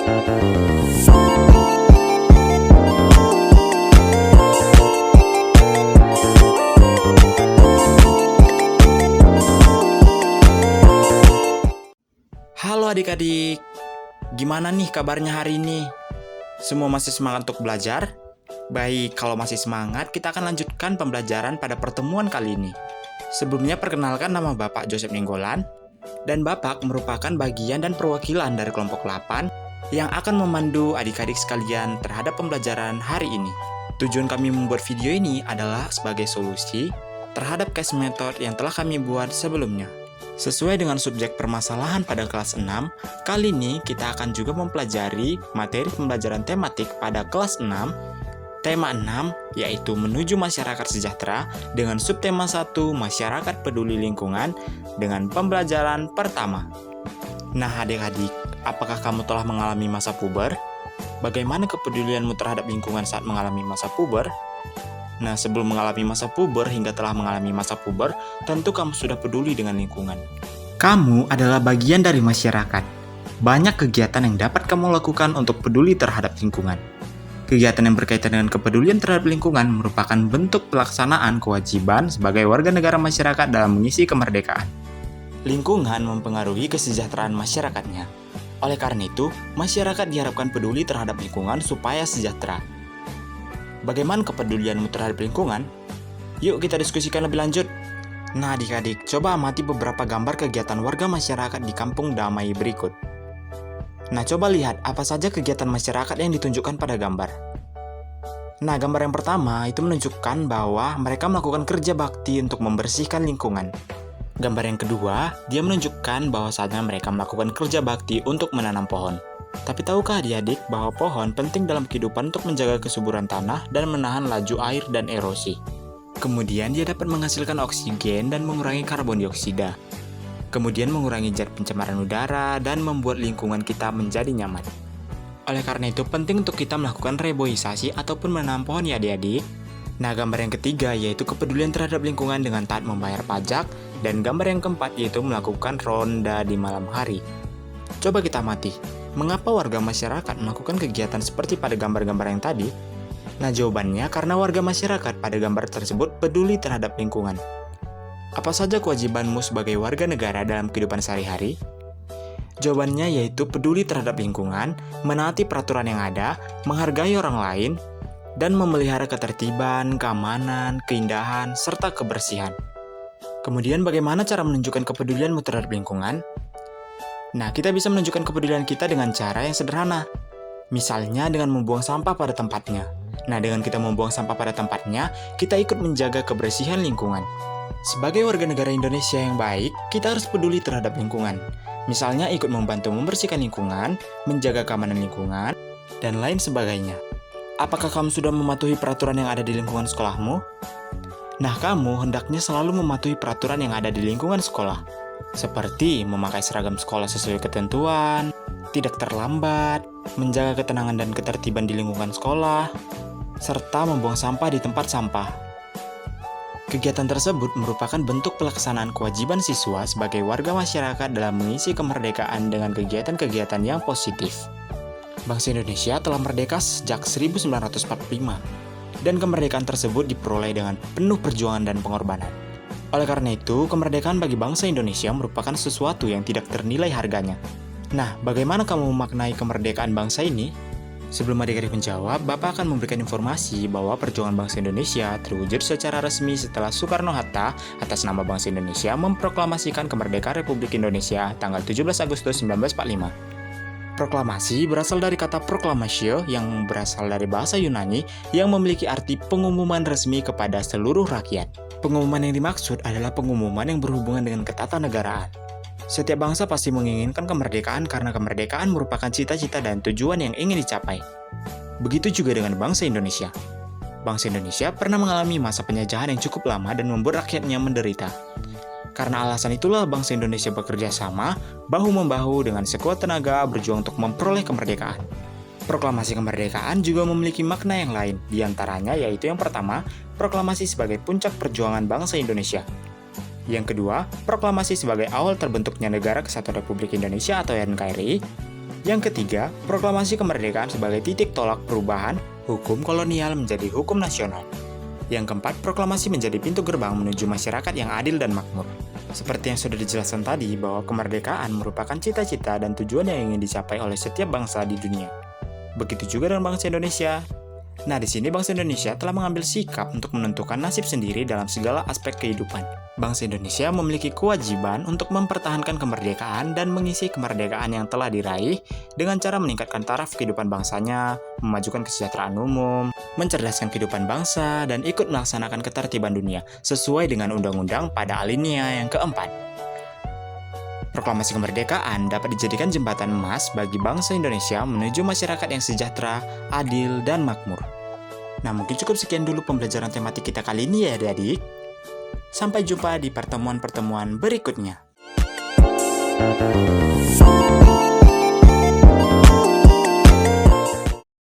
Halo adik-adik, gimana nih kabarnya hari ini? Semua masih semangat untuk belajar? Baik, kalau masih semangat, kita akan lanjutkan pembelajaran pada pertemuan kali ini. Sebelumnya perkenalkan nama Bapak Joseph Ninggolan, dan Bapak merupakan bagian dan perwakilan dari kelompok 8 yang akan memandu adik-adik sekalian terhadap pembelajaran hari ini. Tujuan kami membuat video ini adalah sebagai solusi terhadap case method yang telah kami buat sebelumnya. Sesuai dengan subjek permasalahan pada kelas 6, kali ini kita akan juga mempelajari materi pembelajaran tematik pada kelas 6. Tema 6 yaitu menuju masyarakat sejahtera dengan subtema 1 masyarakat peduli lingkungan dengan pembelajaran pertama. Nah adik-adik, apakah kamu telah mengalami masa puber? Bagaimana kepedulianmu terhadap lingkungan saat mengalami masa puber? Nah, sebelum mengalami masa puber hingga telah mengalami masa puber, tentu kamu sudah peduli dengan lingkungan. Kamu adalah bagian dari masyarakat. Banyak kegiatan yang dapat kamu lakukan untuk peduli terhadap lingkungan. Kegiatan yang berkaitan dengan kepedulian terhadap lingkungan merupakan bentuk pelaksanaan kewajiban sebagai warga negara masyarakat dalam mengisi kemerdekaan. Lingkungan mempengaruhi kesejahteraan masyarakatnya. Oleh karena itu, masyarakat diharapkan peduli terhadap lingkungan supaya sejahtera. Bagaimana kepedulianmu terhadap lingkungan? Yuk kita diskusikan lebih lanjut. Nah adik-adik, coba amati beberapa gambar kegiatan warga masyarakat di Kampung Damai berikut. Nah coba lihat apa saja kegiatan masyarakat yang ditunjukkan pada gambar. Nah gambar yang pertama itu menunjukkan bahwa mereka melakukan kerja bakti untuk membersihkan lingkungan. Gambar yang kedua, dia menunjukkan bahwasannya mereka melakukan kerja bakti untuk menanam pohon. Tapi tahukah adik-adik bahwa pohon penting dalam kehidupan untuk menjaga kesuburan tanah dan menahan laju air dan erosi. Kemudian dia dapat menghasilkan oksigen dan mengurangi karbon dioksida. Kemudian mengurangi zat pencemaran udara dan membuat lingkungan kita menjadi nyaman. Oleh karena itu penting untuk kita melakukan reboisasi ataupun menanam pohon ya adik-adik. Nah gambar yang ketiga yaitu kepedulian terhadap lingkungan dengan taat membayar pajak. Dan gambar yang keempat yaitu melakukan ronda di malam hari. Coba kita amati. Mengapa warga masyarakat melakukan kegiatan seperti pada gambar-gambar yang tadi? Nah jawabannya karena warga masyarakat pada gambar tersebut peduli terhadap lingkungan. Apa saja kewajibanmu sebagai warga negara dalam kehidupan sehari-hari? Jawabannya yaitu peduli terhadap lingkungan, menaati peraturan yang ada, menghargai orang lain, dan memelihara ketertiban, keamanan, keindahan, serta kebersihan. Kemudian bagaimana cara menunjukkan kepedulianmu terhadap lingkungan? Nah, kita bisa menunjukkan kepedulian kita dengan cara yang sederhana. Misalnya dengan membuang sampah pada tempatnya. Nah, dengan kita membuang sampah pada tempatnya, kita ikut menjaga kebersihan lingkungan. Sebagai warga negara Indonesia yang baik, kita harus peduli terhadap lingkungan. Misalnya ikut membantu membersihkan lingkungan, menjaga keamanan lingkungan, dan lain sebagainya. Apakah kamu sudah mematuhi peraturan yang ada di lingkungan sekolahmu? Nah, kamu hendaknya selalu mematuhi peraturan yang ada di lingkungan sekolah. Seperti memakai seragam sekolah sesuai ketentuan, tidak terlambat, menjaga ketenangan dan ketertiban di lingkungan sekolah, serta membuang sampah di tempat sampah. Kegiatan tersebut merupakan bentuk pelaksanaan kewajiban siswa sebagai warga masyarakat dalam mengisi kemerdekaan dengan kegiatan-kegiatan yang positif. Bangsa Indonesia telah merdeka sejak 1945, dan kemerdekaan tersebut diperoleh dengan penuh perjuangan dan pengorbanan. Oleh karena itu, kemerdekaan bagi bangsa Indonesia merupakan sesuatu yang tidak ternilai harganya. Nah, bagaimana kamu memaknai kemerdekaan bangsa ini? Sebelum adik-adik menjawab, Bapak akan memberikan informasi bahwa perjuangan bangsa Indonesia terwujud secara resmi setelah Soekarno-Hatta atas nama bangsa Indonesia memproklamasikan kemerdekaan Republik Indonesia tanggal 17 Agustus 1945. Proklamasi berasal dari kata proklamatio yang berasal dari bahasa Yunani yang memiliki arti pengumuman resmi kepada seluruh rakyat. Pengumuman yang dimaksud adalah pengumuman yang berhubungan dengan ketatanegaraan. Setiap bangsa pasti menginginkan kemerdekaan karena kemerdekaan merupakan cita-cita dan tujuan yang ingin dicapai. Begitu juga dengan bangsa Indonesia. Bangsa Indonesia pernah mengalami masa penjajahan yang cukup lama dan membuat rakyatnya menderita. Karena alasan itulah bangsa Indonesia bekerja sama, bahu-membahu dengan sekuat tenaga berjuang untuk memperoleh kemerdekaan. Proklamasi kemerdekaan juga memiliki makna yang lain, diantaranya yaitu yang pertama, proklamasi sebagai puncak perjuangan bangsa Indonesia. Yang kedua, proklamasi sebagai awal terbentuknya Negara Kesatuan Republik Indonesia atau NKRI. Yang ketiga, proklamasi kemerdekaan sebagai titik tolak perubahan hukum kolonial menjadi hukum nasional. Yang keempat, proklamasi menjadi pintu gerbang menuju masyarakat yang adil dan makmur. Seperti yang sudah dijelaskan tadi, bahwa kemerdekaan merupakan cita-cita dan tujuan yang ingin dicapai oleh setiap bangsa di dunia. Begitu juga dengan bangsa Indonesia. Nah, di sini bangsa Indonesia telah mengambil sikap untuk menentukan nasib sendiri dalam segala aspek kehidupan. Bangsa Indonesia memiliki kewajiban untuk mempertahankan kemerdekaan dan mengisi kemerdekaan yang telah diraih dengan cara meningkatkan taraf kehidupan bangsanya, memajukan kesejahteraan umum, mencerdaskan kehidupan bangsa, dan ikut melaksanakan ketertiban dunia sesuai dengan undang-undang pada alinea yang keempat. Proklamasi kemerdekaan dapat dijadikan jembatan emas bagi bangsa Indonesia menuju masyarakat yang sejahtera, adil, dan makmur. Nah, mungkin cukup sekian dulu pembelajaran tematik kita kali ini ya adik-adik. Sampai jumpa di pertemuan-pertemuan berikutnya.